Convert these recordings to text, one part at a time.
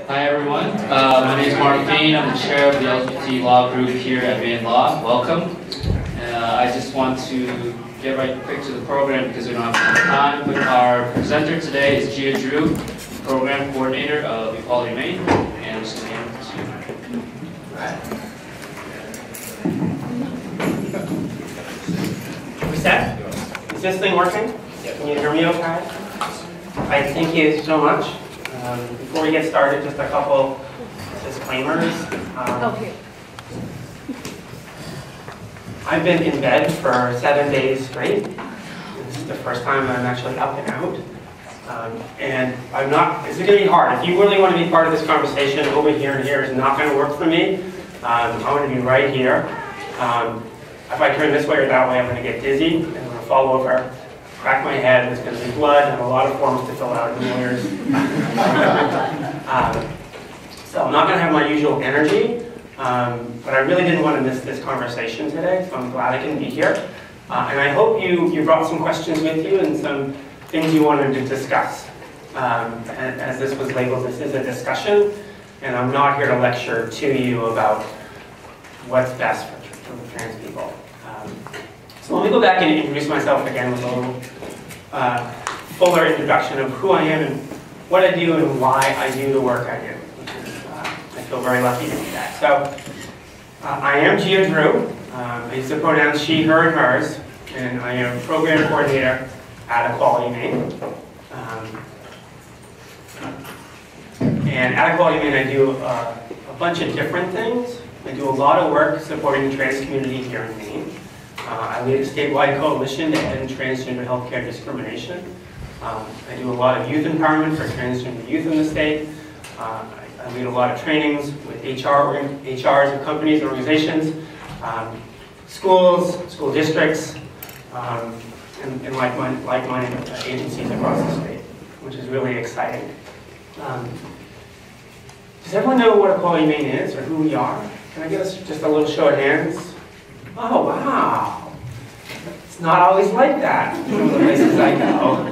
Hi everyone, my name is Mark Payne. I'm the chair of the LGBT law group here at Maine Law. Welcome. I just want to get right quick to the program because we don't have much time. But our presenter today is Gia Drew, program coordinator of EqualityMaine, and I'm just going to hand it to you. We set? Is this thing working? Can you hear me okay? All right, thank you so much. Before we get started, just a couple disclaimers. I've been in bed for 7 days straight. This is the first time I'm actually up and out. And I'm not, it's going to be hard. If you really want to be part of this conversation, over here and here is not going to work for me. I'm going to be right here. If I turn this way or that way, I'm going to get dizzy, and I'm going to fall over, crack my head, there's going to be blood, and a lot of forms to fill out in lawyers. So I'm not going to have my usual energy, but I really didn't want to miss this conversation today, so I'm glad I can be here. And I hope you brought some questions with you and some things you wanted to discuss. As this was labeled, this is a discussion, and I'm not here to lecture to you about what's best for trans people. So let me go back and introduce myself again with a little fuller introduction of who I am and what I do and why I do the work I do. I feel very lucky to do that. So I am Gia Drew. I use the pronouns she, her, and hers, and I am program coordinator at EqualityMaine. And at EqualityMaine I do a bunch of different things. I do a lot of work supporting the trans community here in Maine. I lead a statewide coalition to end transgender healthcare discrimination. I do a lot of youth empowerment for transgender youth in the state. I lead a lot of trainings with HRs of companies and organizations, schools, school districts, and like-minded agencies across the state, which is really exciting. Does everyone know what EqualityMaine is or who we are? Can I get us just a little show of hands? Oh, wow. It's not always like that from the places I go.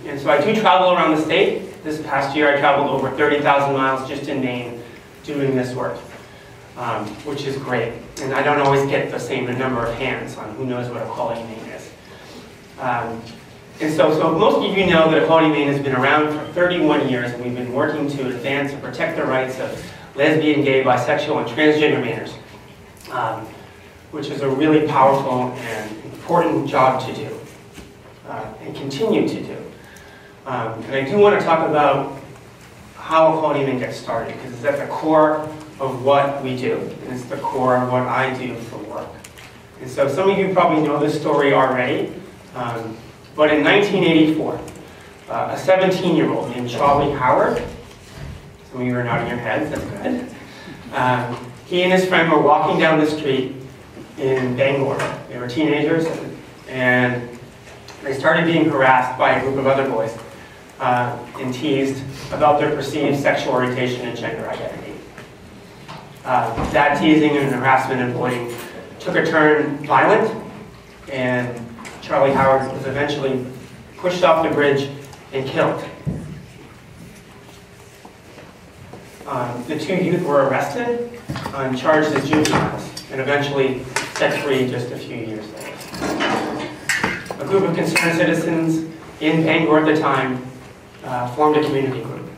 And so I do travel around the state. This past year I traveled over 30,000 miles just in Maine doing this work, which is great. And I don't always get the same number of hands on who knows what EqualityMaine is. And so most of you know that EqualityMaine has been around for 31 years, and we've been working to advance and protect the rights of lesbian, gay, bisexual, and transgender Mainers, which is a really powerful and important job to do, and continue to do. And I do want to talk about how EqualityMaine gets started, because it's at the core of what we do, and it's the core of what I do for work. And so some of you probably know this story already, but in 1984, a 17-year-old named Charlie Howard, some of you are nodding your heads, that's good. He and his friend were walking down the street in Bangor. They were teenagers, and they started being harassed by a group of other boys and teased about their perceived sexual orientation and gender identity. That teasing and harassment and bullying took a turn violent, and Charlie Howard was eventually pushed off the bridge and killed. The two youth were arrested and charged as juveniles, and eventually set free just a few years later. A group of concerned citizens in Bangor at the time formed a community group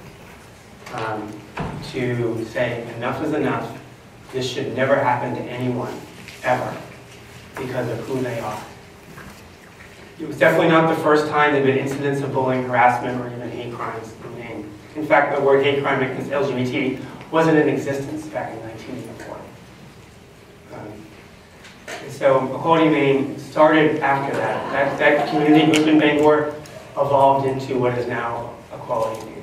to say enough is enough. This should never happen to anyone, ever, because of who they are. It was definitely not the first time there have been incidents of bullying, harassment, or even hate crimes in Maine. In fact, the word hate crime against LGBT wasn't in existence back in 1984. And so EqualityMaine started after that. That community group in Bangor evolved into what is now EqualityMaine.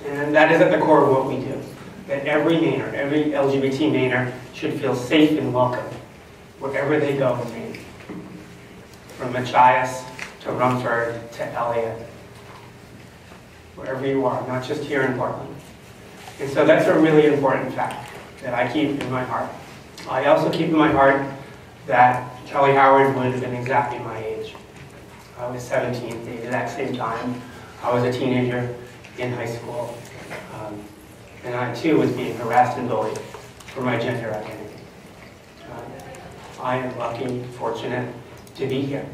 And that is at the core of what we do. That every Mainer, every LGBT Mainer should feel safe and welcome wherever they go in Maine. From Machias to Rumford to Elliott, wherever you are, not just here in Portland. And so that's a really important fact that I keep in my heart. I also keep in my heart that Charlie Howard would have been exactly my age. I was 17 at the exact same time. I was a teenager in high school. And I too was being harassed and bullied for my gender identity. I am lucky, fortunate to be here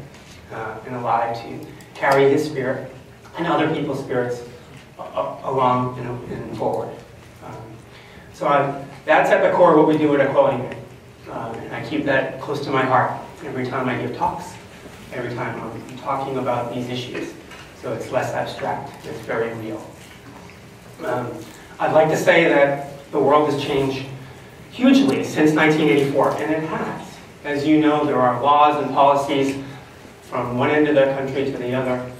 and alive to carry his spirit and other people's spirits along and forward. That's at the core of what we do at EqualityMaine. And I keep that close to my heart every time I give talks, every time I'm talking about these issues. So it's less abstract, it's very real. I'd like to say that the world has changed hugely since 1984, and it has. As you know, there are laws and policies from one end of the country to the other,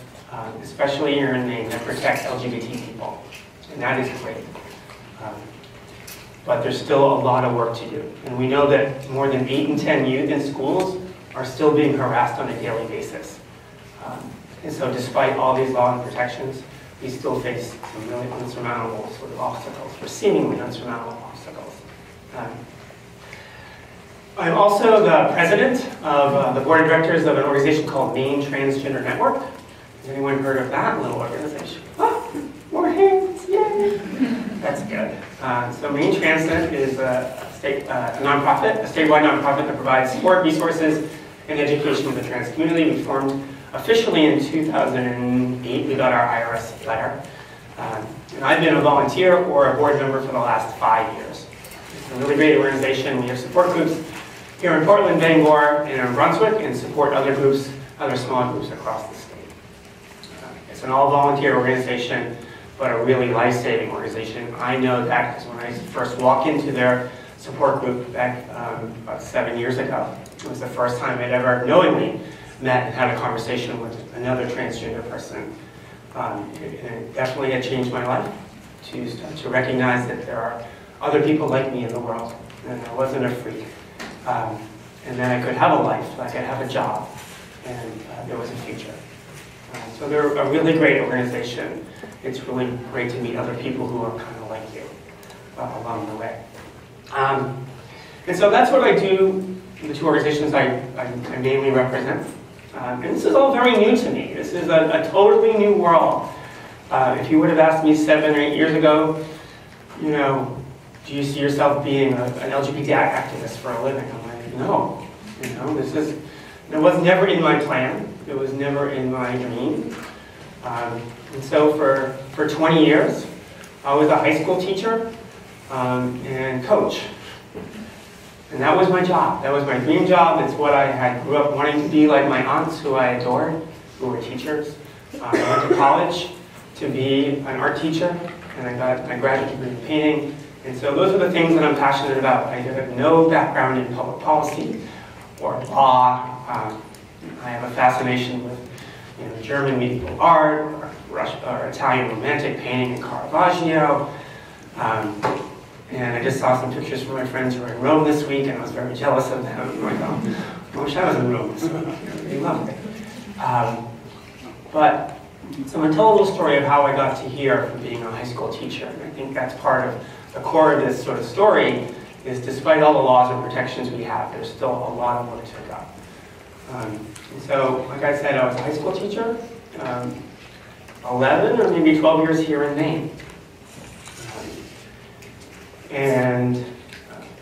especially here in Maine, that protect LGBT people. And that is great. But there's still a lot of work to do. And we know that more than 8 in 10 youth in schools are still being harassed on a daily basis. And so despite all these laws and protections, we still face some really unsurmountable sort of obstacles, or seemingly unsurmountable obstacles. I'm also the president of the board of directors of an organization called Maine Transgender Network. Has anyone heard of that little organization? Oh, more hands, yay! That's good. So Maine Transnet is a nonprofit, a statewide nonprofit that provides support, resources, and education to the trans community. We formed officially in 2008. We got our IRS letter. And I've been a volunteer or a board member for the last 5 years. It's a really great organization. We have support groups here in Portland, Bangor, and in Brunswick, and support other groups, other small groups across the state. It's an all-volunteer organization, but a really life-saving organization. I know that because when I first walked into their support group back about 7 years ago, it was the first time I'd ever knowingly met and had a conversation with another transgender person. And it definitely had changed my life to start to recognize that there are other people like me in the world, and I wasn't a freak. And then I could have a life, I could have a job, and there was a future. So they're a really great organization. It's really great to meet other people who are kind of like you along the way. And so that's what I do in the two organizations I mainly represent. And this is all very new to me. This is a totally new world. If you would have asked me 7 or 8 years ago, you know, do you see yourself being an LGBT activist for a living? I'm like, no. You know, it was never in my plan. It was never in my dream. And so for 20 years, I was a high school teacher and coach. And that was my job. That was my dream job. It's what I grew up wanting to be, like my aunts, who I adored, who were teachers. I went to college to be an art teacher, and I got my graduate degree in painting. And so those are the things that I'm passionate about. I have no background in public policy or law. I have a fascination with German medieval art, or Italian romantic painting and Caravaggio. And I just saw some pictures from my friends who were in Rome this week, and I was very jealous of them. I'm like, oh, I wish I was in Rome this week. They loved it. So I'm going to tell a little story of how I got to here from being a high school teacher. And I think that's part of the core of this sort of story, is despite all the laws and protections we have, there's still a lot of work to go. And so, like I said, I was a high school teacher, 11 or maybe 12 years here in Maine. And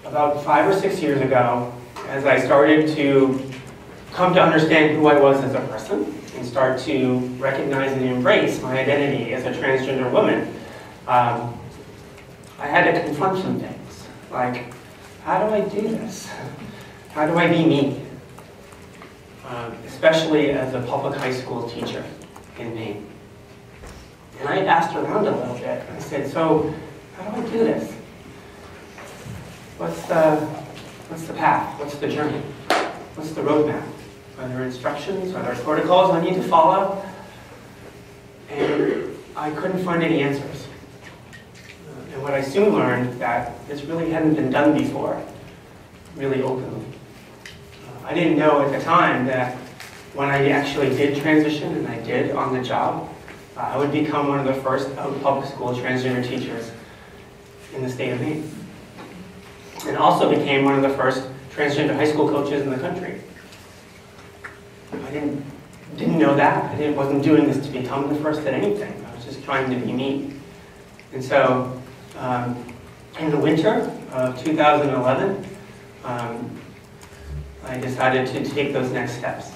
about 5 or 6 years ago, as I started to come to understand who I was as a person and start to recognize and embrace my identity as a transgender woman, I had to confront some things. Like, how do I do this? How do I be me? Especially as a public high school teacher in Maine. And I asked around a little bit. I said, so how do I do this? What's the path? What's the journey? What's the roadmap? Are there instructions? Are there protocols I need to follow? And I couldn't find any answers. And what I soon learned, that this really hadn't been done before, really openly. I didn't know at the time that when I actually did transition, and I did on the job, I would become one of the first public school transgender teachers in the state of Maine. And also became one of the first transgender high school coaches in the country. I didn't know that. I wasn't doing this to become the first at anything. I was just trying to be me. And so in the winter of 2011, I decided to take those next steps.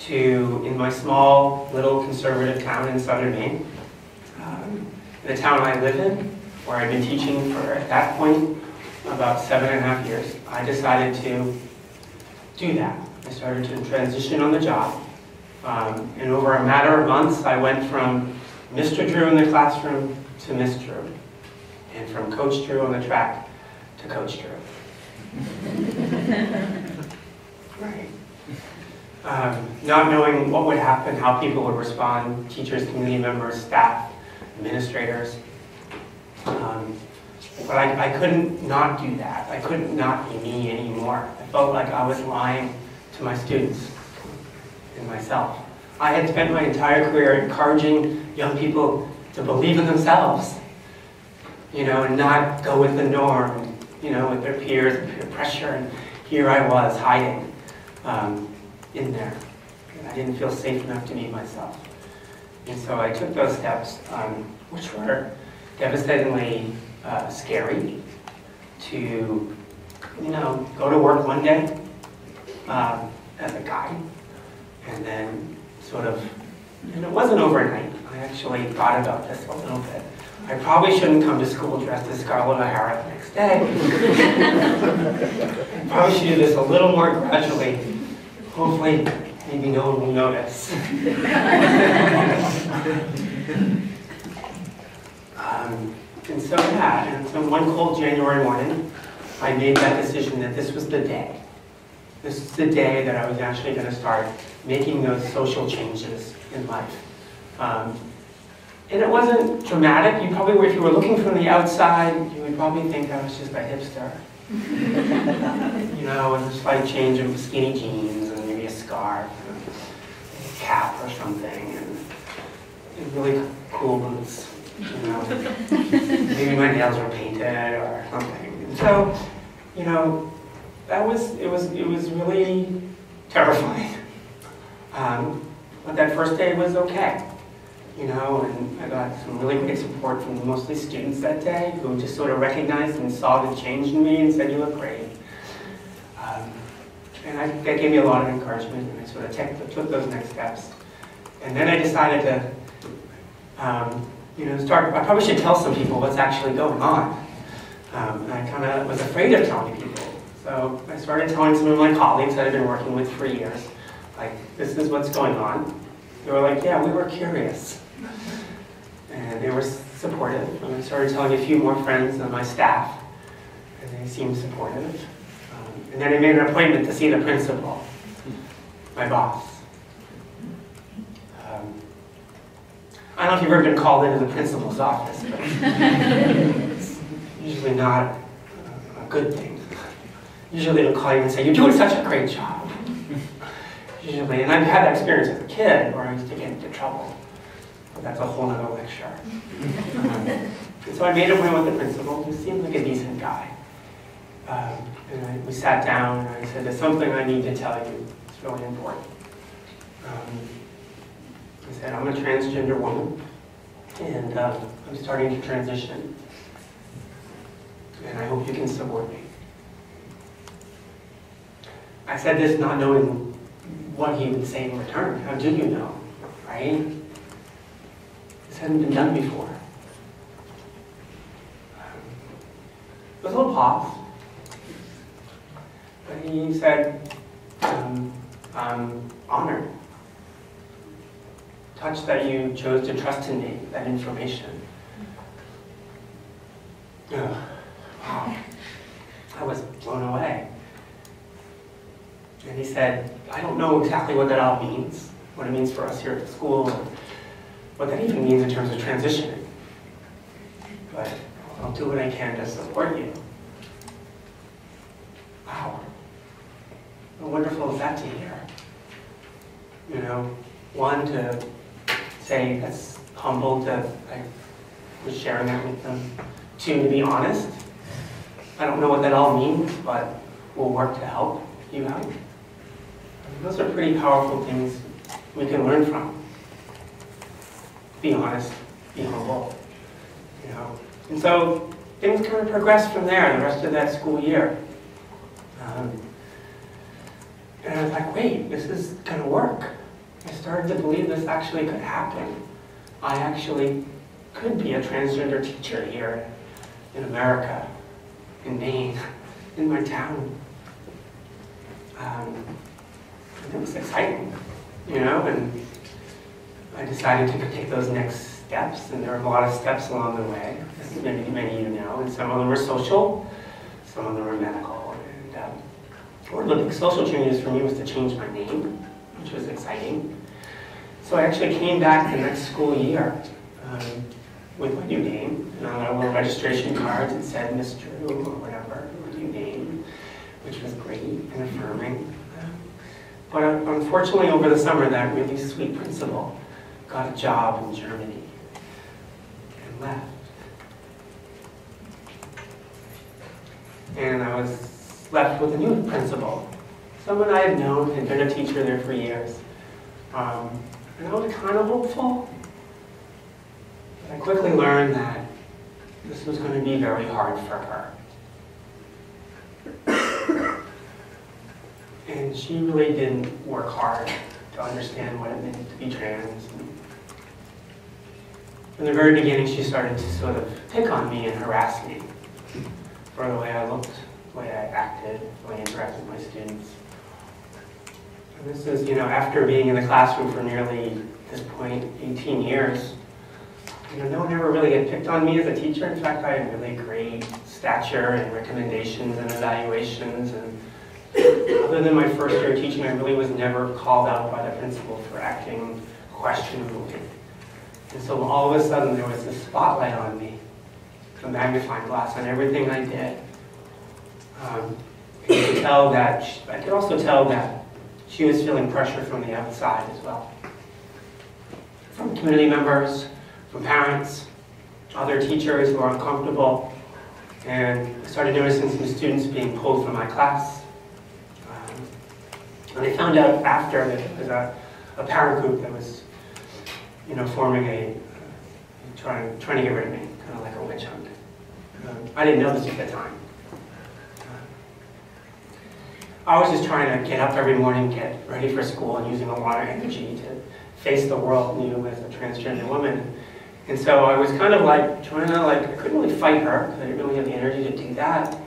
In my small little conservative town in southern Maine, the town I live in, where I've been teaching for, at that point, about 7.5 years, I decided to do that. I started to transition on the job. And over a matter of months, I went from Mr. Drew in the classroom to Miss Drew, and from Coach Drew on the track to Coach Drew. Right. Not knowing what would happen, how people would respond, teachers, community members, staff, administrators. But I couldn't not do that. I couldn't not be me anymore. I felt like I was lying to my students and myself. I had spent my entire career encouraging young people to believe in themselves, and not go with the norm, with their peers and peer pressure. And here I was hiding in there. And I didn't feel safe enough to be myself. And so I took those steps, which were devastatingly scary, to, go to work one day as a guy, and then sort of, and it wasn't overnight. I actually thought about this a little bit. I probably shouldn't come to school dressed as Scarlett O'Hara the next day. I probably should do this a little more gradually. Hopefully, maybe no one will notice. And so one cold January morning, I made that decision that this was the day. This is the day that I was actually going to start making those social changes in life. And it wasn't dramatic. You probably, if you were looking from the outside, you would probably think I was just a hipster. With a slight change of skinny jeans and maybe a scarf, and a cap or something, and really cool boots. Maybe my nails were painted or something. And so, it was really terrifying. But that first day was okay. And I got some really great support from mostly students that day who just sort of recognized and saw the change in me and said, "You look great." And that gave me a lot of encouragement, and I sort of took those next steps. And then I decided to I probably should tell some people what's actually going on. And I kind of was afraid of telling people. So I started telling some of my colleagues that I've been working with for years, like, this is what's going on. They were like, yeah, we were curious. And they were supportive. And I started telling a few more friends on my staff, and they seemed supportive. And then I made an appointment to see the principal, my boss. I don't know if you've ever been called into the principal's office, but it's usually not a good thing. Usually they'll call you and say, "You're doing such a great job." Usually, and I've had that experience as a kid where I used to get into trouble. But that's a whole other lecture. And so I made an appointment with the principal, who seemed like a decent guy. And we sat down and I said, "There's something I need to tell you. It's really important." I said, "I'm a transgender woman, and I'm starting to transition, and I hope you can support me." I said this not knowing what he would say in return. How do you know, right? This hadn't been done before. There was a little pause, but he said, "I'm honored. Touched that you chose to trust in me, that information." Wow. I was blown away. And he said, "I don't know exactly what that all means, what it means for us here at the school, or what that even means in terms of transitioning. But I'll do what I can to support you." Wow. How wonderful is that to hear? One, to say that's humble I was sharing that with them. Two, to be honest. I don't know what that all means, but we'll work to help you out. Those are pretty powerful things we can learn from. Be honest be humble, you know. And so things kind of progressed from there the rest of that school year. And I was like, wait, this is going to work. I started to believe this actually could happen. I actually could be a transgender teacher here in America, in Maine, in my town. And it was exciting, you know, and I decided to take those next steps, and there were a lot of steps along the way, as many of you know, and some of them were social, some of them were medical. And one of the big social changes for me was to change my name, which was exciting. So I actually came back the next school year with my new name, and on our little registration cards it said Miss Drew or whatever, my new name, which was great and affirming. But unfortunately over the summer that really sweet principal got a job in Germany and left. And I was left with a new principal, someone I had known, had been a teacher there for years. And I was kind of hopeful, but I quickly learned that this was going to be very hard for her. And she really didn't work hard to understand what it meant to be trans. From the very beginning, she started to sort of pick on me and harass me for the way I looked, the way I acted, the way I interacted with my students. And this is, you know, after being in the classroom for nearly, at this point, 18 years, you know, no one ever really had picked on me as a teacher. In fact, I had really great stature and recommendations and evaluations. And other than my first year of teaching, I really was never called out by the principal for acting questionably. And so all of a sudden, there was this spotlight on me, a magnifying glass on everything I did. You could tell that, I could also tell that she was feeling pressure from the outside as well. From community members, from parents, other teachers who were uncomfortable. And I started noticing some students being pulled from my class. And I found out after that there was a parent group that was, you know, forming trying to get rid of me, kind of like a witch hunt. I didn't know this at the time. I was just trying to get up every morning, get ready for school, and using a lot of energy to face the world, you know, as a transgender woman. And so I was kind of like trying to, I couldn't really fight her, because I didn't really have the energy to do that.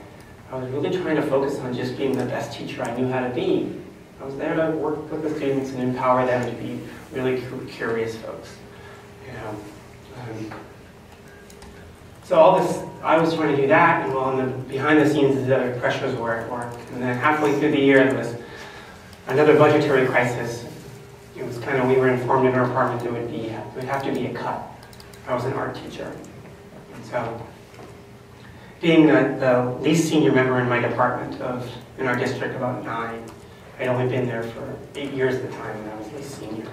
I was really trying to focus on just being the best teacher I knew how to be. I was there to work with the students and empower them to be really curious folks. You know? So all this, I was trying to do that, and while behind the scenes, the other pressures were at work. And then halfway through the year, there was another budgetary crisis. It was kind of, we were informed in our department there would have to be a cut. I was an art teacher. And so, being the least senior member in my department in our district, about 9, I'd only been there for 8 years at the time when I was least senior.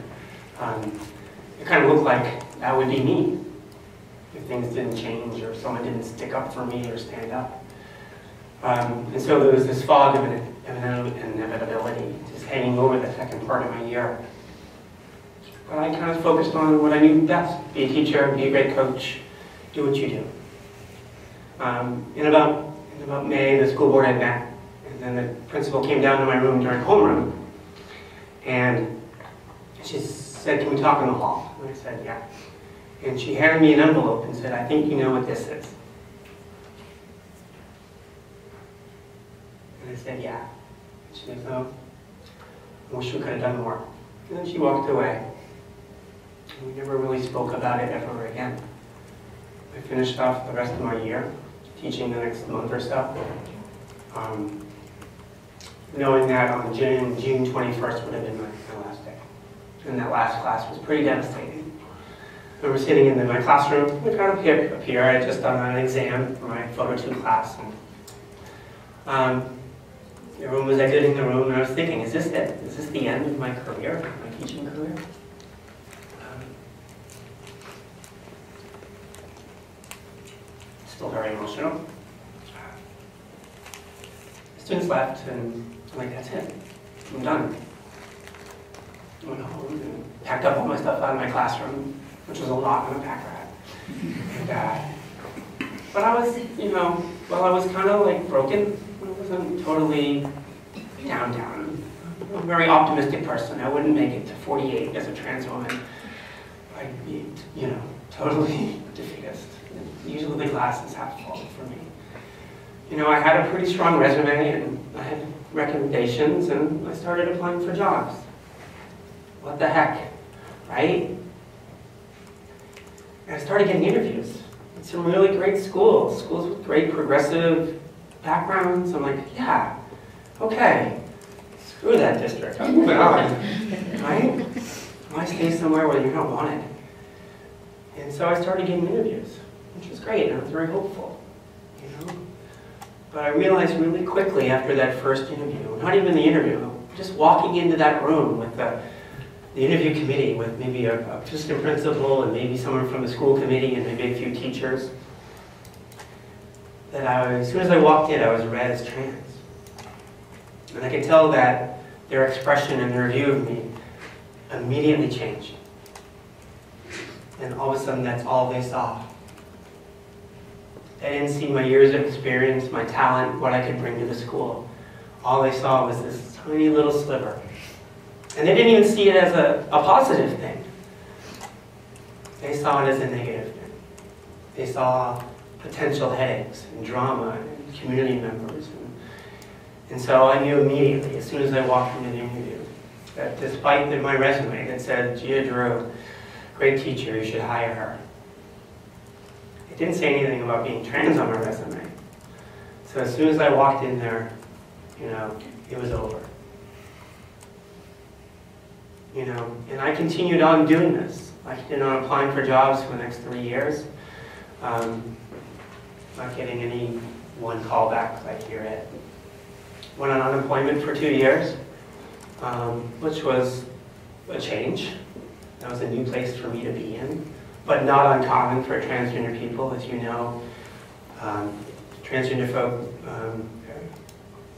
It kind of looked like that would be me if things didn't change or someone didn't stick up for me or stand up. And so there was this fog of inevitability just hanging over the second part of my year. But I kind of focused on what I knew best: be a teacher, be a great coach, do what you do. In about May, the school board had met, and then the principal came down to my room during homeroom, and she said, "Can we talk in the hall?" And I said, "Yeah." And she handed me an envelope and said, "I think you know what this is." And I said, "Yeah." And she goes, "Oh, I wish we could have done more." And then she walked away. And we never really spoke about it ever again. I finished off the rest of my year, teaching the next month or so, knowing that on June 21st would have been my last day. And that last class was pretty devastating. I remember sitting in my classroom, kind of up here. I had just done an exam for my photo 2 class. And, everyone was exiting the room, and I was thinking, is this it? Is this the end of my career, my teaching career? Still very emotional. The students left, and I'm like, that's it. I'm done. I went home and packed up all my stuff out of my classroom, which was a lot in a pack rat. And, but I was, you know, well, I was kind of like broken. I wasn't totally down. I'm a very optimistic person. I wouldn't make it to 48 as a trans woman. I'd be, you know, totally defeatist. Usually the glass is half full for me. You know, I had a pretty strong resume and I had recommendations and I started applying for jobs. What the heck, right? And I started getting interviews at some really great schools with great progressive backgrounds. I'm like, yeah, okay, screw that district, I'm moving on, right? Why stay somewhere where you're not wanted? And so I started getting interviews, which was great, and I was very hopeful, you know? But I realized really quickly after that first interview, not even the interview, just walking into that room with the interview committee with maybe a assistant principal and maybe someone from the school committee and maybe a few teachers, that as soon as I walked in, I was read as trans. And I could tell that their expression and their view of me immediately changed. And all of a sudden, that's all they saw. They didn't see my years of experience, my talent, what I could bring to the school. All they saw was this tiny little sliver. And they didn't even see it as a positive thing. They saw it as a negative thing. They saw potential headaches and drama and community members. And so I knew immediately, as soon as I walked into the interview, that despite my resume that said, Gia Drew, great teacher, you should hire her. It didn't say anything about being trans on my resume. So as soon as I walked in there, you know, it was over. You know, and I continued on doing this. I continued on applying for jobs for the next 3 years. Not getting any one callback like here at. Went on unemployment for 2 years, which was a change. That was a new place for me to be in, but not uncommon for transgender people. As you know, transgender folk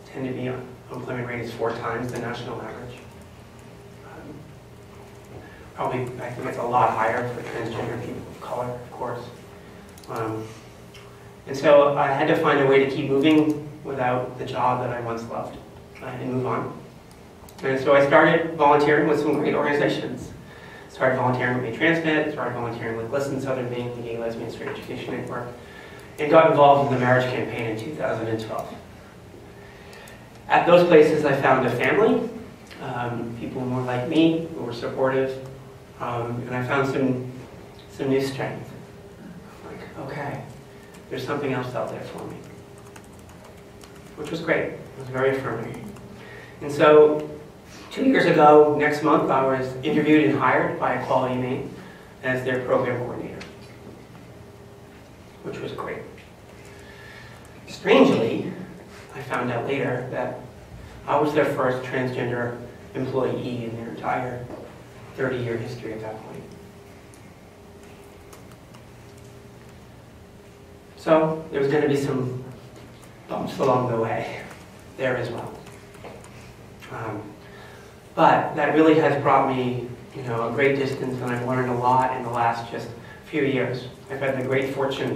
tend to be, unemployment rate is 4 times the national average. Probably, I think it's a lot higher for transgender people of color, of course. And so I had to find a way to keep moving without the job that I once loved. I had to move on. And so I started volunteering with some great organizations. Started volunteering with Maine Transnet, started volunteering with Listen Southern Maine, the Gay, Lesbian, Straight Education Network, and got involved in the marriage campaign in 2012. At those places I found a family, people more like me who were supportive, and I found some new strength. Like, okay, there's something else out there for me. Which was great. It was very affirming. And so 2 years ago, next month, I was interviewed and hired by EqualityMaine as their program coordinator, which was great. Strangely, I found out later that I was their first transgender employee in their entire 30-year history at that point. So there was going to be some bumps along the way there as well. But that really has brought me, you know, a great distance, and I've learned a lot in the last just few years. I've had the great fortune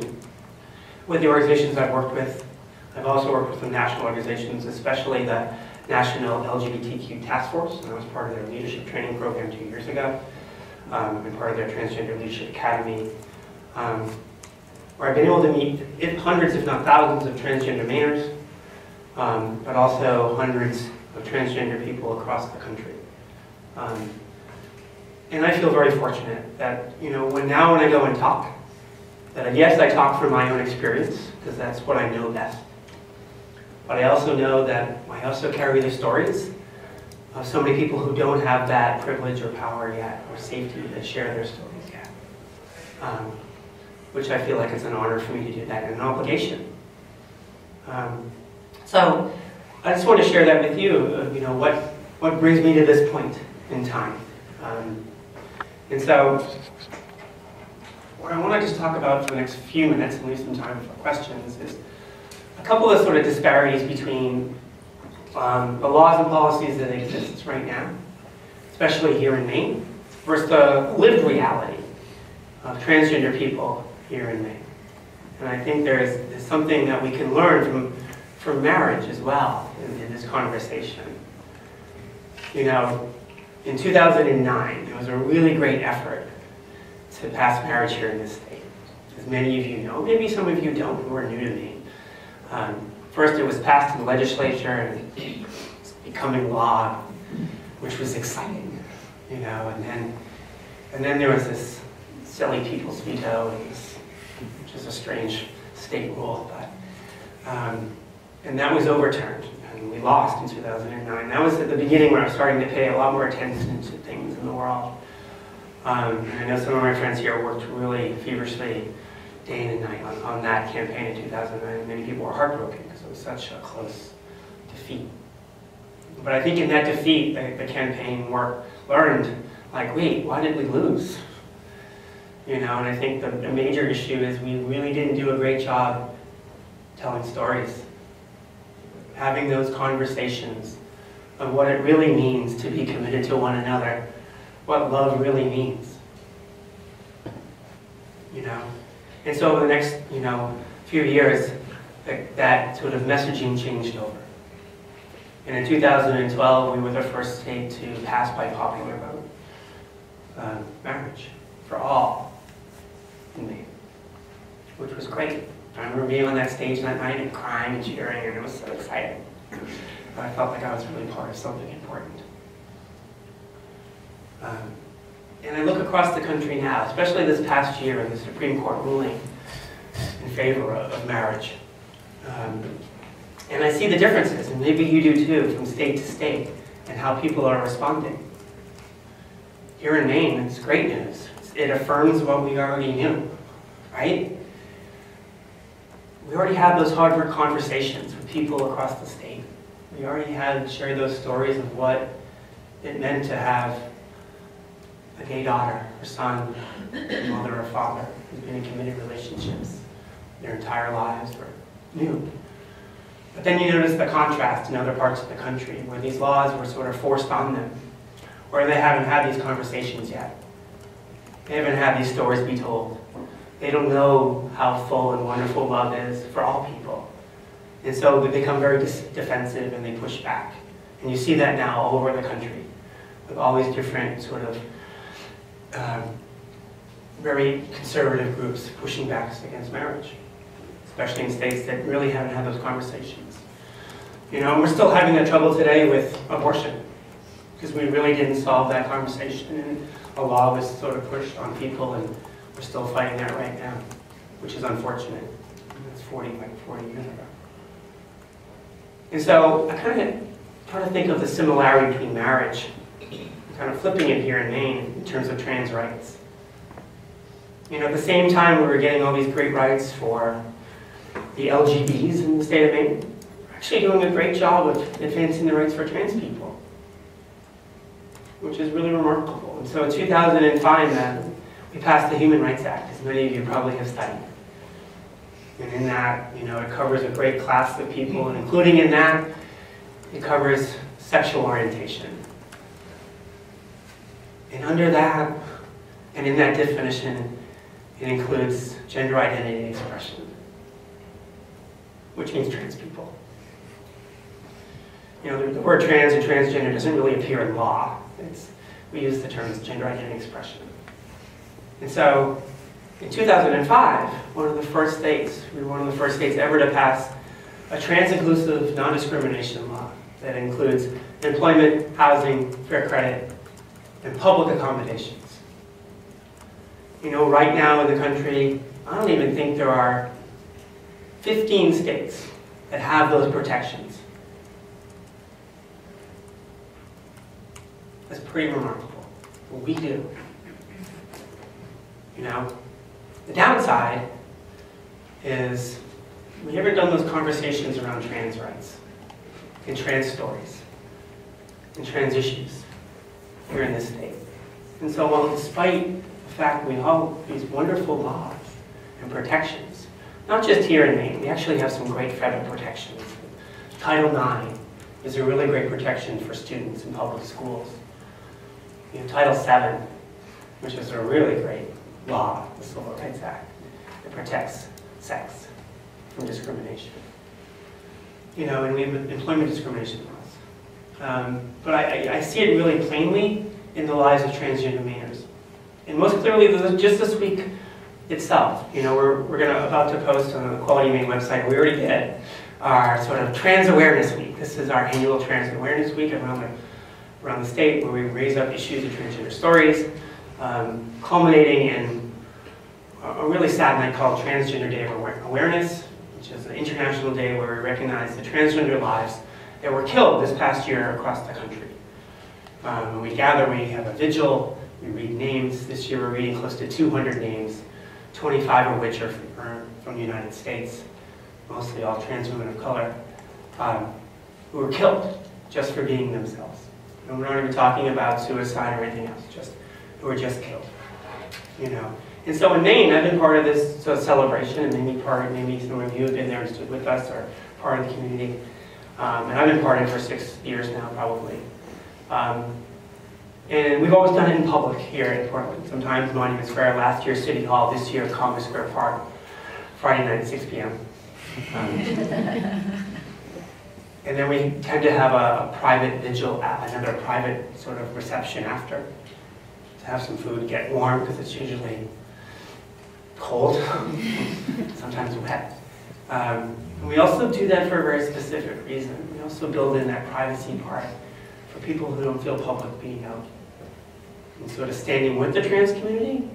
with the organizations I've worked with. I've also worked with some national organizations, especially the National LGBTQ Task Force, and I was part of their leadership training program 2 years ago. I've been part of their Transgender Leadership Academy, where I've been able to meet hundreds, if not thousands, of transgender Mainers, but also hundreds of transgender people across the country. And I feel very fortunate that, you know, when I go and talk, that yes, I talk from my own experience, because that's what I know best. But I also know that I also carry the stories of so many people who don't have that privilege or power yet, or safety to share their stories yet. Which I feel like it's an honor for me to do that, and an obligation. So I just want to share that with you, you know, what brings me to this point in time. And so what I want to just talk about for the next few minutes, and leave some time for questions, is a couple of sort of disparities between the laws and policies that exist right now, especially here in Maine, versus the lived reality of transgender people here in Maine. And I think there's something that we can learn from marriage as well in this conversation. You know, in 2009, there was a really great effort to pass marriage here in this state. As many of you know, maybe some of you don't who are new to Maine. First, it was passed in the legislature and it's becoming law, which was exciting, you know, and then there was this silly people's veto, which is a strange state rule, but, and that was overturned, and we lost in 2009. That was at the beginning when I was starting to pay a lot more attention to things in the world. And I know some of my friends here worked really feverishly day and night on that campaign in 2009. Many people were heartbroken because it was such a close defeat. But I think in that defeat, the campaign learned, like, wait, why did we lose? You know, and I think the major issue is we really didn't do a great job telling stories, having those conversations of what it really means to be committed to one another, what love really means, you know. And so over the next, you know, few years, that sort of messaging changed over. And in 2012, we were the first state to pass by popular vote marriage for all in Maine, which was great. I remember being on that stage that night and crying and cheering, and it was so exciting. I felt like I was really part of something important. And I look across the country now, especially this past year in the Supreme Court ruling in favor of marriage. And I see the differences, and maybe you do too, from state to state, and how people are responding. Here in Maine, it's great news. It affirms what we already knew, right? We already had those hard conversations with people across the state. We already had shared those stories of what it meant to have a gay daughter or son, a mother or father who's been in committed relationships their entire lives or new. But then you notice the contrast in other parts of the country where these laws were sort of forced on them, where they haven't had these conversations yet. They haven't had these stories be told. They don't know how full and wonderful love is for all people. And so they become very defensive and they push back. And you see that now all over the country with all these different sort of very conservative groups pushing back against marriage, especially in states that really haven't had those conversations. You know, and we're still having that trouble today with abortion because we really didn't solve that conversation, and a law was sort of pushed on people, and we're still fighting that right now, which is unfortunate. It's 40 years ago. And so I kind of try to think of the similarity between marriage, kind of flipping it here in Maine in terms of trans rights. You know, at the same time we were getting all these great rights for the LGBTs in the state of Maine, we're actually doing a great job of advancing the rights for trans people, which is really remarkable. And so in 2005, we passed the Human Rights Act, as many of you probably have studied. And in that, you know, it covers a great class of people, and including in that, it covers sexual orientation. And under that, and in that definition, it includes gender identity expression, which means trans people. You know, the word trans and transgender doesn't really appear in law. We use the terms gender identity expression. And so, in 2005, we were one of the first states ever to pass a trans-inclusive non-discrimination law that includes employment, housing, fair credit, and public accommodations. You know, right now in the country, I don't even think there are 15 states that have those protections. That's pretty remarkable. Well, we do. You know, the downside is we haven't done those conversations around trans rights and trans stories and trans issues here in this state. And so while despite the fact we have these wonderful laws and protections, not just here in Maine, we actually have some great federal protections. Title IX is a really great protection for students in public schools. You know, Title VII, which is a really great law, the Civil Rights Act, that protects sex from discrimination. You know, and we have employment discrimination laws. But I see it really plainly in the lives of transgender Mainers. And most clearly, just this week itself. You know, we're about to post on the EqualityMaine website, we already did, our sort of Trans Awareness Week. This is our annual Trans Awareness Week around the state, where we raise up issues of transgender stories, culminating in a really sad night called Transgender Day of Awareness, which is an international day where we recognize the transgender lives that were killed this past year across the country. When we gather, we have a vigil, we read names. This year we're reading close to 200 names, 25 of which are from the United States, mostly all trans women of color, who were killed just for being themselves. And we're not even talking about suicide or anything else, just who were just killed. You know. And so in Maine, I've been part of this celebration, and maybe some of you have been there and stood with us, or part of the community. And I've been part of it for 6 years now, probably. And we've always done it in public here in Portland. Sometimes Monument Square, last year City Hall, this year Congress Square Park, Friday night at 6 p.m. And then we tend to have a private vigil, another private sort of reception after, to have some food, get warm, because it's usually cold, sometimes wet. And we also do that for a very specific reason. We also build in that privacy part for people who don't feel public being out. And sort of standing with the trans community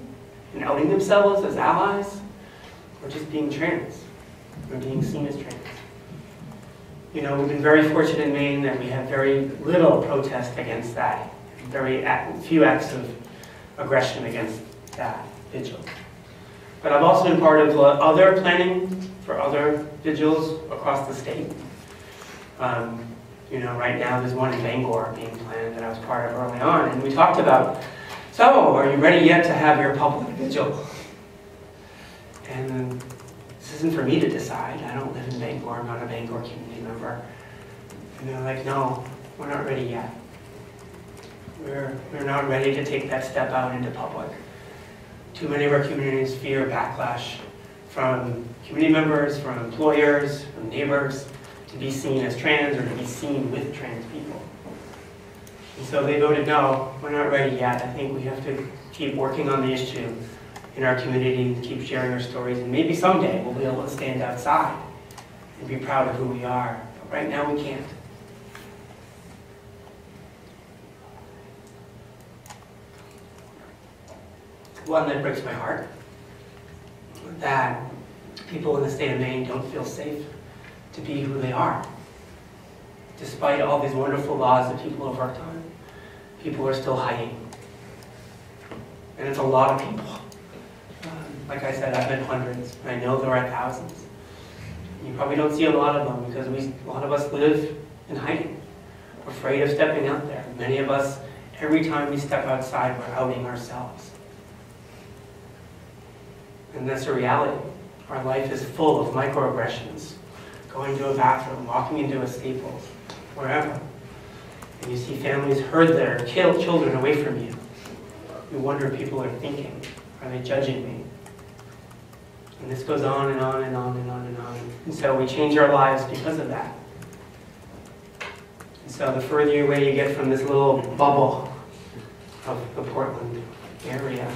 and outing themselves as allies, or just being trans, or being seen as trans. You know, we've been very fortunate in Maine that we have very little protest against that, very few acts of aggression against that vigil. But I've also been part of other planning for other vigils across the state. You know, right now there's one in Bangor being planned that I was part of early on, and we talked about, so are you ready yet to have your public vigil? And this isn't for me to decide. I don't live in Bangor, I'm not a Bangor community member. And they're like, no, we're not ready yet. We're not ready to take that step out into public. Too many of our communities fear backlash from community members, from employers, from neighbors, to be seen as trans or to be seen with trans people. And so they voted no, we're not ready yet. I think we have to keep working on the issue in our community and keep sharing our stories, and maybe someday we'll be able to stand outside and be proud of who we are. But right now we can't. One that breaks my heart, that people in the state of Maine don't feel safe to be who they are. Despite all these wonderful laws that people have worked on, people are still hiding. And it's a lot of people. Like I said, I've met hundreds. I know there are thousands. You probably don't see a lot of them because a lot of us live in hiding. We're afraid of stepping out there. Many of us, every time we step outside, we're outing ourselves. And that's a reality. Our life is full of microaggressions. Going to a bathroom, walking into a Staples, wherever. And you see families herd their children away from you. You wonder if people are thinking, are they judging me? And this goes on and on and on and on and on. And so we change our lives because of that. And so the further away you get from this little bubble of the Portland area,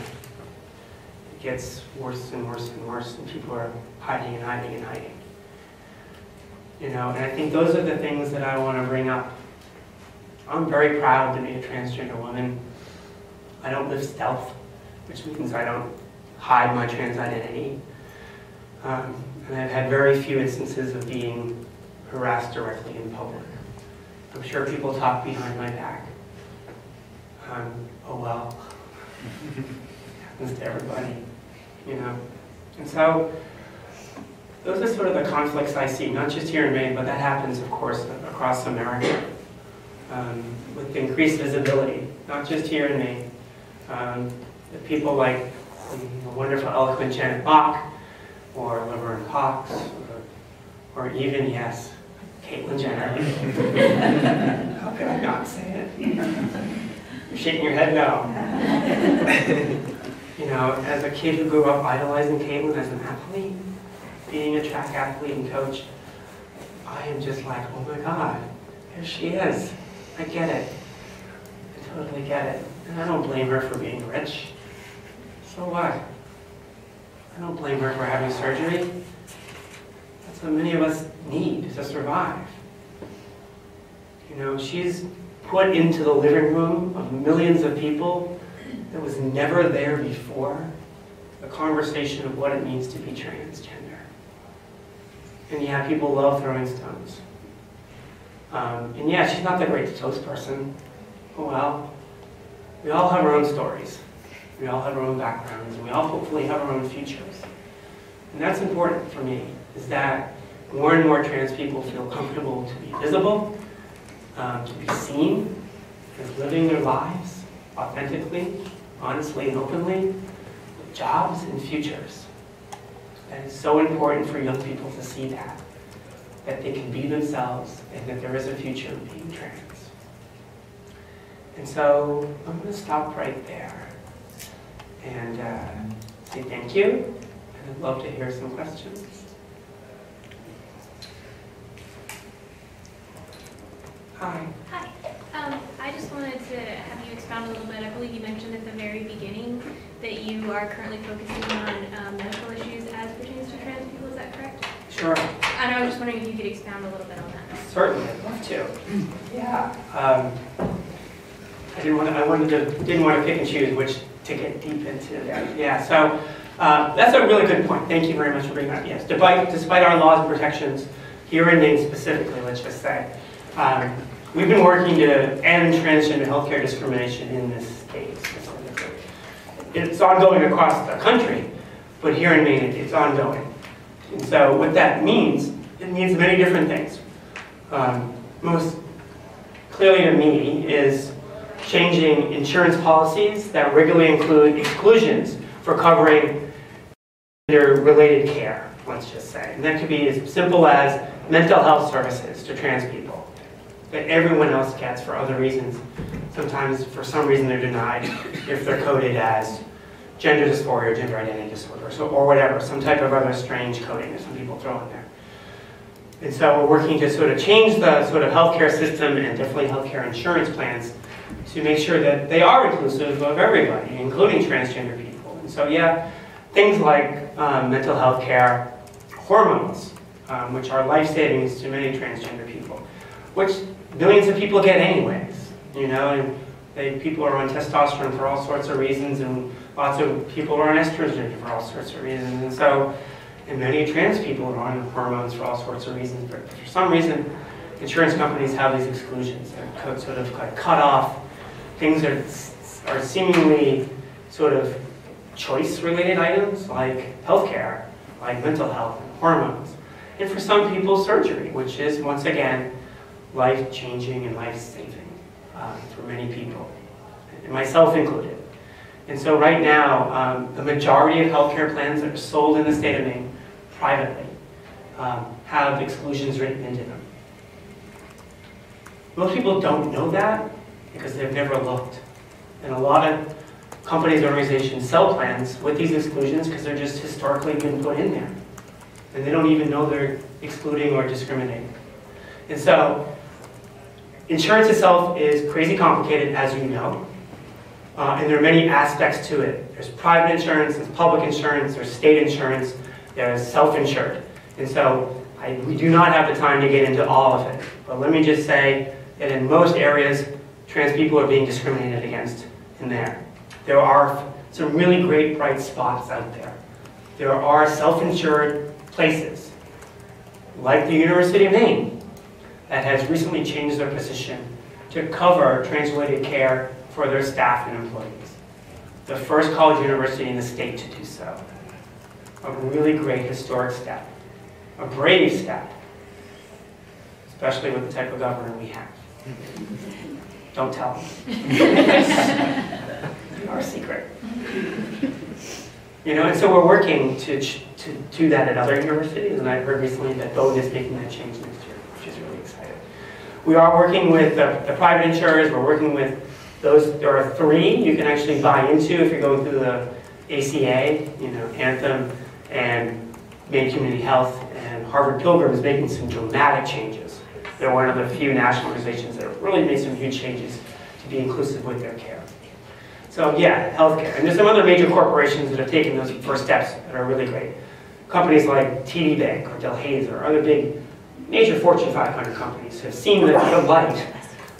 it gets worse and worse and worse, and people are hiding and hiding and hiding. You know, and I think those are the things that I want to bring up. I'm very proud to be a transgender woman. I don't live stealth, which means I don't hide my trans identity. And I've had very few instances of being harassed directly in public. I'm sure people talk behind my back. Oh well. It happens to everybody, you know. And so, those are sort of the conflicts I see, not just here in Maine, but that happens, of course, across America. With increased visibility, not just here in Maine. With people like the wonderful, eloquent Janet Mock, or Laverne Cox, or even, yes, Caitlyn Jenner. How could I not say it? You're shaking your head no. You know, as a kid who grew up idolizing Caitlin as an athlete, being a track athlete and coach, I am just like, oh my God, here she is. I get it. I totally get it. And I don't blame her for being rich. So what? I don't blame her for having surgery. That's what many of us need to survive. You know, she's put into the living room of millions of people that was never there before, the conversation of what it means to be transgender. And yeah, people love throwing stones. And yeah, she's not the great toast person. Oh well, we all have our own stories. We all have our own backgrounds, and we all hopefully have our own futures. And that's important for me, is that more and more trans people feel comfortable to be visible, to be seen, as living their lives authentically, honestly, and openly, with jobs and futures. And it's so important for young people to see that they can be themselves, and that there is a future of being trans. And so I'm going to stop right there and say thank you, and I'd love to hear some questions. Hi. Hi. I just wanted to have you expound a little bit. I believe you mentioned at the very beginning that you are currently focusing on medical issues as pertains to trans people. Is that correct? Sure. And I was just wondering if you could expound a little bit on that. Certainly, I'd love to. Yeah. I didn't want to pick and choose which to get deep into. Yeah. So that's a really good point. Thank you very much for bringing that up. Yes. Despite our laws and protections here in Maine specifically, let's just say, we've been working to end transgender healthcare discrimination in this state specifically. It's ongoing across the country, but here in Maine, it's ongoing. And so what that means, it means many different things. Most clearly to me is changing insurance policies that regularly include exclusions for covering gender-related care, let's just say. And that could be as simple as mental health services to trans people that everyone else gets for other reasons. Sometimes, for some reason, they're denied if they're coded as gender dysphoria or gender identity disorder, or whatever, some type of other strange coding that some people throw in there. And so we're working to sort of change the sort of healthcare system and definitely healthcare insurance plans to make sure that they are inclusive of everybody, including transgender people. And so yeah, things like mental health care, hormones, which are life savings to many transgender people, which millions of people get anyways, you know, and people are on testosterone for all sorts of reasons, and lots of people are on estrogen for all sorts of reasons, and so, and many trans people are on hormones for all sorts of reasons, but for some reason, insurance companies have these exclusions that sort of cut off things that are seemingly sort of choice-related items, like healthcare, like mental health and hormones, and for some people, surgery, which is, once again, life-changing and life-saving for many people, and myself included. And so right now, the majority of healthcare plans that are sold in the state of Maine privately have exclusions written into them. Most people don't know that because they've never looked. And a lot of companies and organizations sell plans with these exclusions because they're just historically been put in there. And they don't even know they're excluding or discriminating. And so, insurance itself is crazy complicated, as you know. And there are many aspects to it. There's private insurance, there's public insurance, there's state insurance, there's self-insured. And so we do not have the time to get into all of it. But let me just say that in most areas, trans people are being discriminated against in there. There are some really great bright spots out there. There are self-insured places, like the University of Maine, that has recently changed their position to cover trans-related care for their staff and employees. The first college university in the state to do so. A really great historic step. A brave step. Especially with the type of governor we have. Don't tell them. Our secret. You know, and so we're working to do that at other universities, and I've heard recently that Bowdoin is making that change next year, which is really exciting. We are working with the private insurers. We're working with those. There are 3 you can actually buy into if you're going through the ACA, Anthem, and Maine Community Health, and Harvard Pilgrim is making some dramatic changes. They're one of the few national organizations that have really made some huge changes to be inclusive with their care. So yeah, healthcare. And there's some other major corporations that have taken those first steps that are really great. Companies like TD Bank or Delhaize or other big, major Fortune 500 companies have seen the light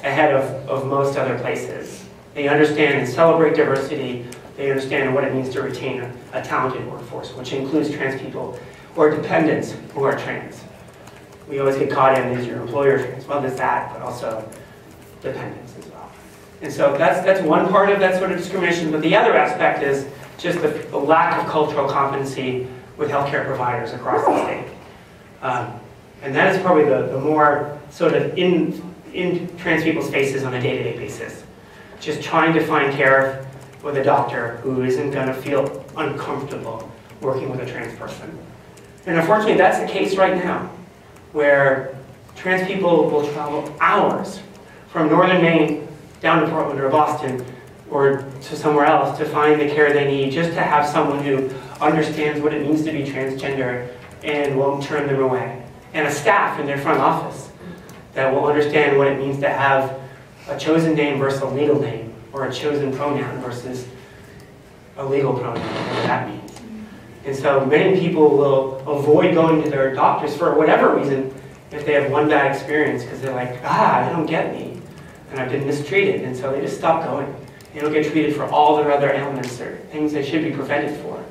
ahead of most other places. They understand and celebrate diversity. They understand what it means to retain a talented workforce, which includes trans people or dependents who are trans. We always get caught in, is your employer trans? Well, there's that, but also dependents as well. And so that's one part of that sort of discrimination, but the other aspect is just the lack of cultural competency with healthcare providers across the state. And that is probably the more sort of in trans people's faces on a day-to-day basis. Just trying to find care with a doctor who isn't going to feel uncomfortable working with a trans person. And unfortunately, that's the case right now, where trans people will travel hours from northern Maine down to Portland or Boston or to somewhere else to find the care they need, just to have someone who understands what it means to be transgender and won't turn them away. And a staff in their front office that will understand what it means to have a chosen name versus a legal name, or a chosen pronoun versus a legal pronoun, whatever that means. And so many people will avoid going to their doctors for whatever reason if they have one bad experience, because they're like, they don't get me, and I've been mistreated, and so they just stop going. They don't get treated for all their other ailments or things they should be prevented for.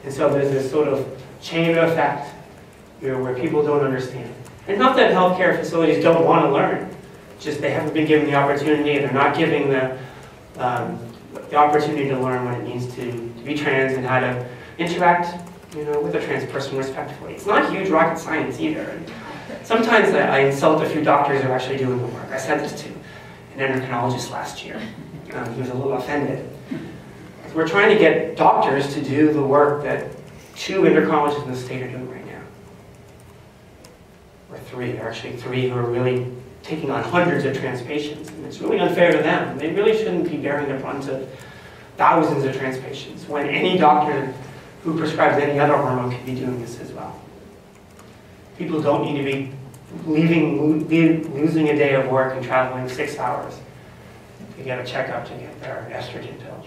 And so there's this sort of chain of effect where people don't understand. And not that healthcare facilities don't want to learn, just they haven't been given the opportunity, they're not giving the opportunity to learn what it means to be trans and how to interact with a trans person respectfully. It's not huge rocket science either. And sometimes I insult a few doctors who are actually doing the work. I said this to an endocrinologist last year. He was a little offended. We're trying to get doctors to do the work that 2 endocrinologists in the state are doing right now. Or 3, there are actually 3 who are really taking on hundreds of trans patients. And it's really unfair to them. They really shouldn't be bearing the brunt of thousands of trans patients when any doctor who prescribes any other hormone can be doing this as well. People don't need to be losing a day of work and traveling 6 hours to get a checkup to get their estrogen pills,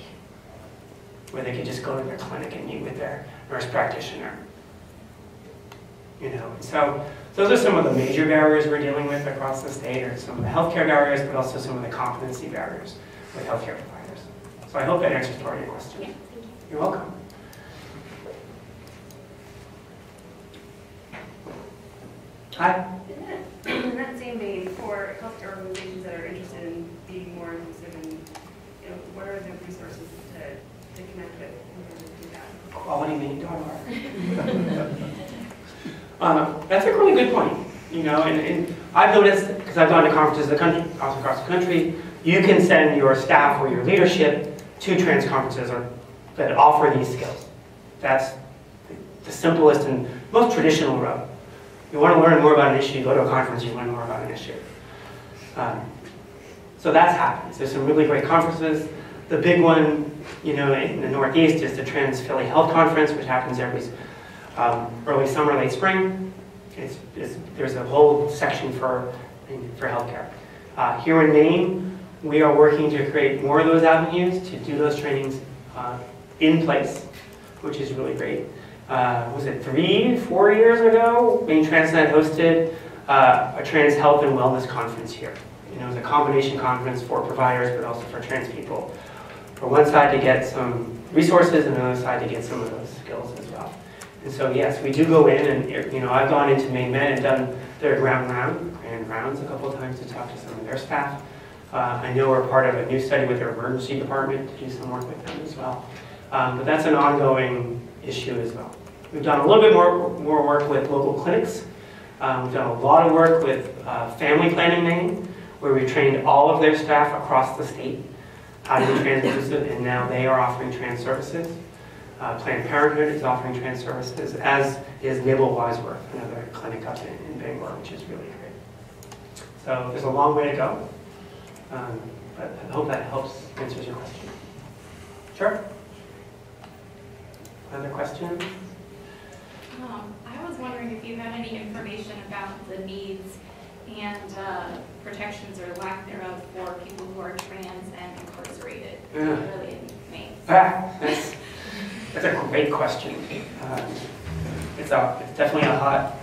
where they could just go to their clinic and meet with their nurse practitioner. So those are some of the major barriers we're dealing with across the state, or some of the healthcare barriers, but also some of the competency barriers with healthcare providers. So I hope that answers part of your question. Yeah, thank you. You're welcome. Hi. In that same vein, for healthcare organizations that are interested in being more inclusive, and what are the resources to connect with in order to do EqualityMaine.org. That's a really good point. And I've noticed, because I've gone to conferences across the country, you can send your staff or your leadership to trans conferences that offer these skills. That's the simplest and most traditional route. You want to learn more about an issue, you go to a conference, you learn more about an issue. So that's happened. There's some really great conferences. The big one, in the Northeast is the Trans Philly Health Conference, which happens every early summer, late spring. There's a whole section for healthcare. Here in Maine, we are working to create more of those avenues, to do those trainings in place, which is really great. Was it 3-4 years ago? Maine Transnet hosted a trans health and wellness conference here. It was a combination conference for providers, but also for trans people. For one side to get some resources, and the other side to get some of those skills as well. And so yes, we do go in, and I've gone into Maine Med and done their grand rounds a couple of times to talk to some of their staff. I know we're part of a new study with their emergency department to do some work with them as well. But that's an ongoing issue as well. We've done a little bit more work with local clinics. We've done a lot of work with Family Planning Maine, where we've trained all of their staff across the state how to be trans inclusive, and now they are offering trans services. Planned Parenthood is offering trans services, as is Mabel Wiseworth, another clinic up in Bangor, which is really great. So there's a long way to go, but I hope that helps answers your question. Sure? Other questions? I was wondering if you had any information about the needs and protections or lack thereof for people who are trans and incarcerated, particularly in Maine. That's a great question. It's definitely a hot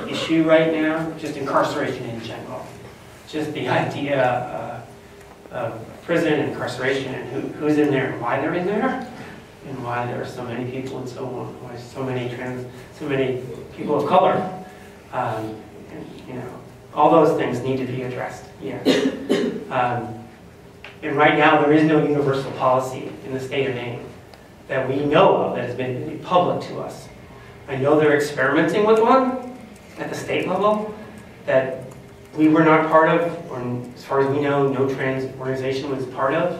issue right now, just incarceration in general. Just the idea of prison and incarceration and who's in there and why they're in there, and why there are so many people and so on, why so many people of color. And, you know, all those things need to be addressed. Yeah. And right now there is no universal policy in the state of Maine that we know of that has been made public to us. I know they're experimenting with one at the state level that we were not part of, or as far as we know, no trans organization was part of,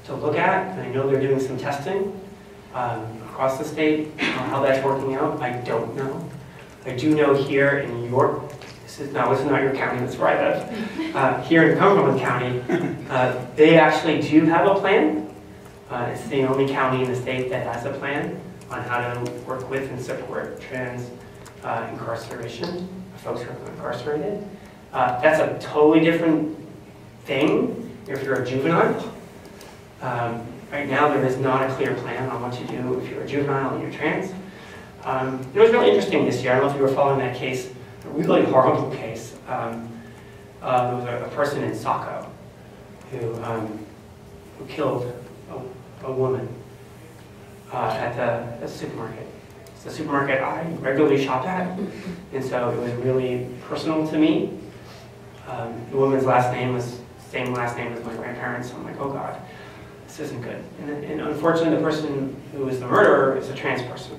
to look at. And I know they're doing some testing across the state. How that's working out, I don't know. I do know here in New York, this is not your county, that's where I live. Here in Cumberland County, they actually do have a plan. It's the only county in the state that has a plan on how to work with and support trans incarceration, folks who are incarcerated. That's a totally different thing if you're a juvenile. Right now, there is not a clear plan on what to do if you're a juvenile and you're trans. It was really interesting this year. I don't know if you were following that case, a really horrible case. There was a person in Saco who killed a woman at the supermarket. It's the supermarket I regularly shop at, and so it was really personal to me. The woman's last name was the same last name as my grandparents, so I'm like, oh God, this isn't good. And unfortunately, the person who was the murderer is a trans person.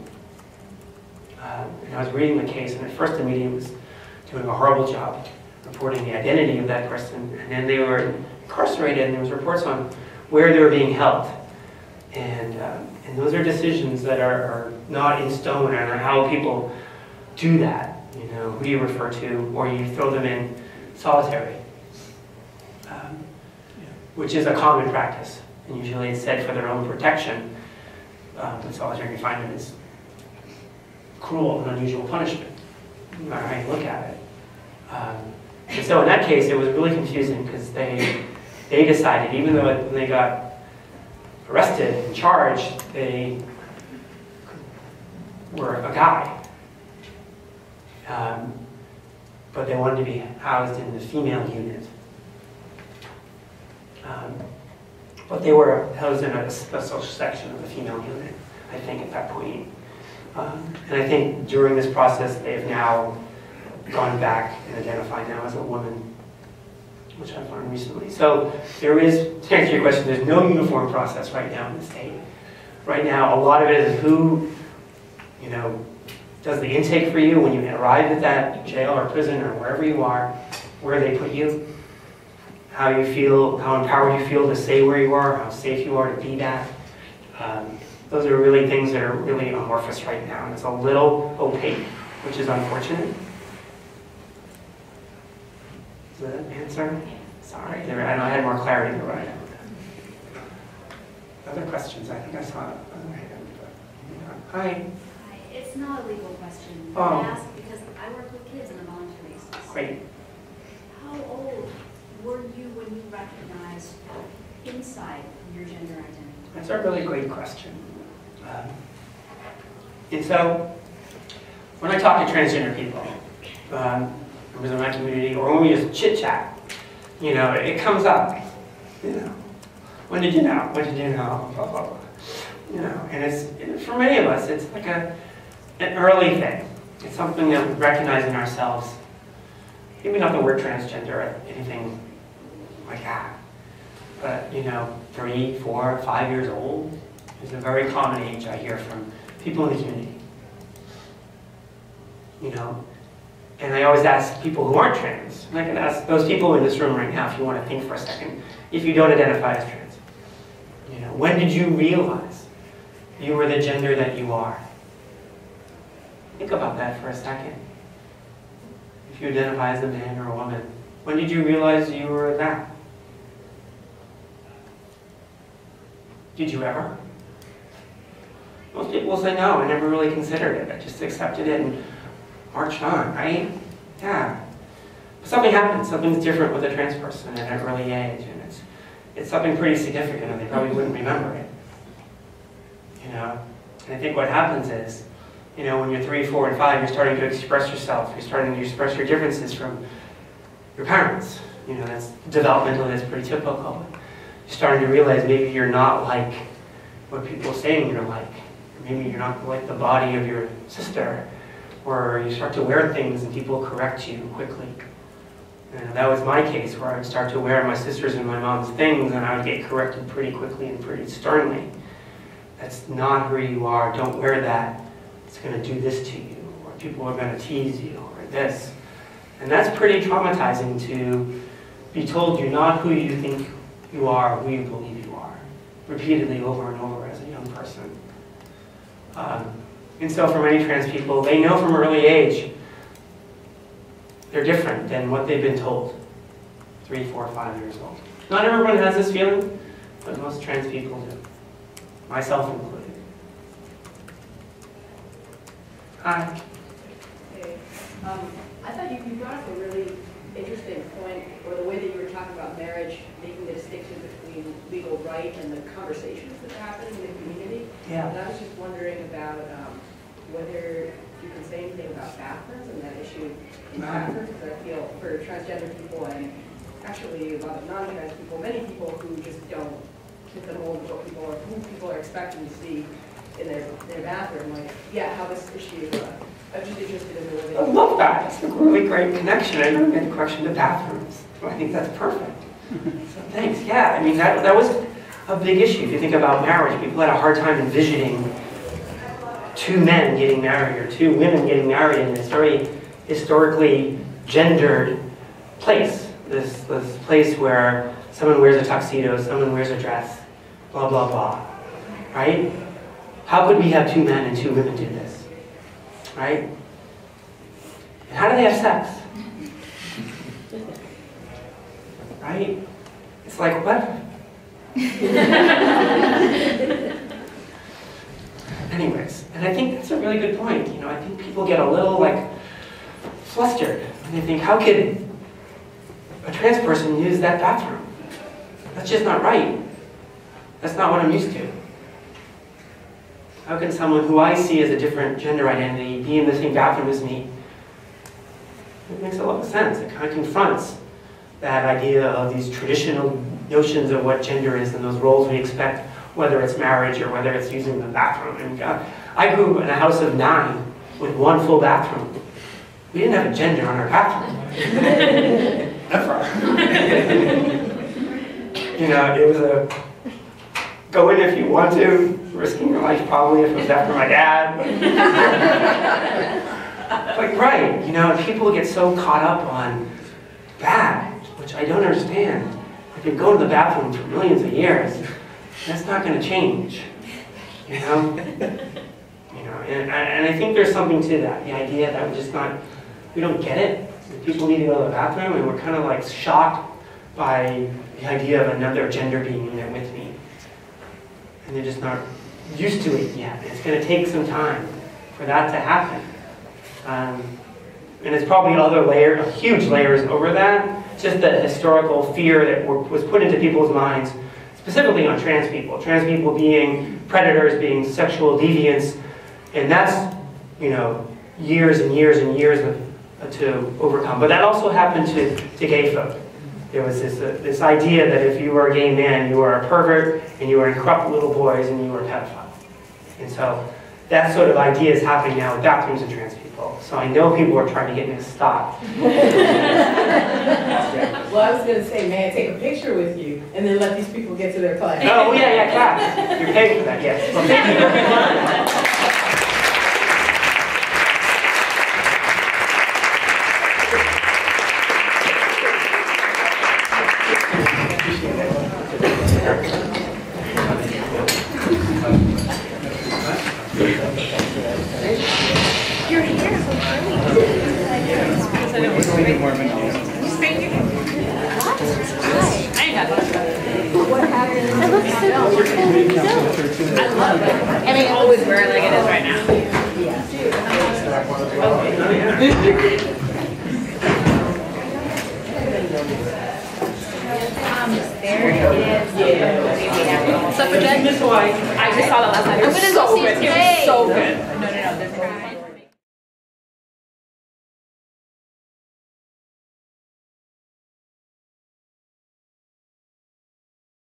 And I was reading the case, and at first the media was doing a horrible job reporting the identity of that person, and then they were incarcerated, and there was reports on where they were being held. And those are decisions that are not in stone on how people do that. You know, who do you refer to, or you throw them in solitary, which is a common practice. And usually it's said for their own protection. But solitary confinement is cruel and unusual punishment, no matter how you look at it. And so in that case, it was really confusing because they decided, even though when they got arrested and charged, they were a guy. But they wanted to be housed in the female unit. But they were housed in a special section of the female unit, I think, at that point. And I think during this process, they've now gone back and identified now as a woman, which I've learned recently. So there is, to answer your question, there's no uniform process right now in the state. Right now, a lot of it is who, you know, does the intake for you when you arrive at that jail or prison or wherever you are, where they put you, how you feel, how empowered you feel to say where you are, how safe you are to be that. Those are really things that are really amorphous right now, and it's a little opaque, which is unfortunate. Is that an answer? Sorry, I know I had more clarity than right. Other questions? I think I saw another hand. But, yeah. Hi. It's not a legal question. Oh. I ask because I work with kids on a volunteer basis. Great. How old were you when you recognized inside your gender identity? That's a really great question. And so, when I talk to transgender people, members of my community, or when we just chit-chat, you know, it comes up, you know. When did you know? When did you know? Blah, blah, blah. You know, and for many of us, it's like an early thing. It's something that we recognize in ourselves. Maybe not the word transgender or anything like that. But, you know, 3, 4, 5 years old is a very common age I hear from people in the community. You know, and I always ask people who aren't trans, and I can ask those people in this room right now, if you want to think for a second, if you don't identify as trans. You know, when did you realize you were the gender that you are? Think about that for a second. If you identify as a man or a woman, when did you realize you were that? Did you ever? Most people will say, no, I never really considered it. I just accepted it and marched on, right? Yeah. But something happens. Something's different with a trans person at an early age, and it's something pretty significant, and they probably wouldn't remember it. You know? And I think what happens is, you know, when you're 3, 4, and 5, you're starting to express yourself. You're starting to express your differences from your parents. You know, that's developmentally, that's pretty typical. You're starting to realize maybe you're not like what people are saying you're like. Maybe you're not like the body of your sister. Or you start to wear things and people correct you quickly. And that was my case, where I would start to wear my sister's and my mom's things, and I would get corrected pretty quickly and pretty sternly. That's not who you are. Don't wear that. It's going to do this to you, or people are going to tease you, or this. And that's pretty traumatizing, to be told you're not who you think you are, who you believe you are, repeatedly over and over as a young person. And so for many trans people, they know from an early age they're different than what they've been told, 3, 4, 5 years old. Not everyone has this feeling, but most trans people do, myself included. Hi. Hey, I thought you brought up a really interesting point, or the way that you were talking about marriage, making the distinction between legal right and the conversations that happen in the community. Yeah. And I was just wondering about whether you can say anything about bathrooms and that issue in bathrooms, because I feel for transgender people and actually a lot of non-trans people, many people who just don't fit the mold of what people are, who people are expecting to see in their bathroom, like, yeah, how this issue, I'm just interested in the way I love that. It's a really great connection. I never made a connection to bathrooms. So I think that's perfect. So thanks. Yeah, I mean, that was a big issue. If you think about marriage, people had a hard time envisioning 2 men getting married or 2 women getting married in this very historically gendered place. This place where someone wears a tuxedo, someone wears a dress, blah, blah, blah. Right? How could we have 2 men and 2 women do this? Right? And how do they have sex? Right? It's like, what? Anyways, and I think that's a really good point. You know, I think people get a little, like, flustered. And they think, how could a trans person use that bathroom? That's just not right. That's not what I'm used to. How can someone who I see as a different gender identity be in the same bathroom as me? It makes a lot of sense. It kind of confronts that idea of these traditional notions of what gender is and those roles we expect, whether it's marriage or whether it's using the bathroom. And I grew up in a house of 9 with 1 full bathroom. We didn't have a gender on our bathroom. Ever. You know, it was a go in if you want to, risking your life probably if it was after my dad. But right, you know, people get so caught up on that, which I don't understand. I've been going to the bathroom for millions of years. That's not going to change, you know? And I think there's something to that, the idea that we don't get it. People need to go to the bathroom, and we're kind of like shocked by the idea of another gender being in there with me. And they're just not used to it yet. It's going to take some time for that to happen. And it's probably other layers, huge layers over that. Just the historical fear that was put into people's minds, specifically on trans people. Trans people being predators, being sexual deviants. And that's, you know, years and years and years to overcome. But that also happened to gay folk. There was this idea that if you were a gay man, you were a pervert, and you were in corrupt little boys, and you were a pedophile. And so that sort of idea is happening now with bathrooms and trans people. So I know people are trying to get me to stop. Well, I was going to say, may I take a picture with you, and then let these people get to their class? Oh, yeah, class. You're paying for that, yes. Well, thank you very much. Your hair is so What happened? It looks so cool. I love it. And I always wear There it is. Yeah. Suffragette? Miss White. I just saw that last night. It was I'm gonna so go see it good. It today. was so good. No, there's more.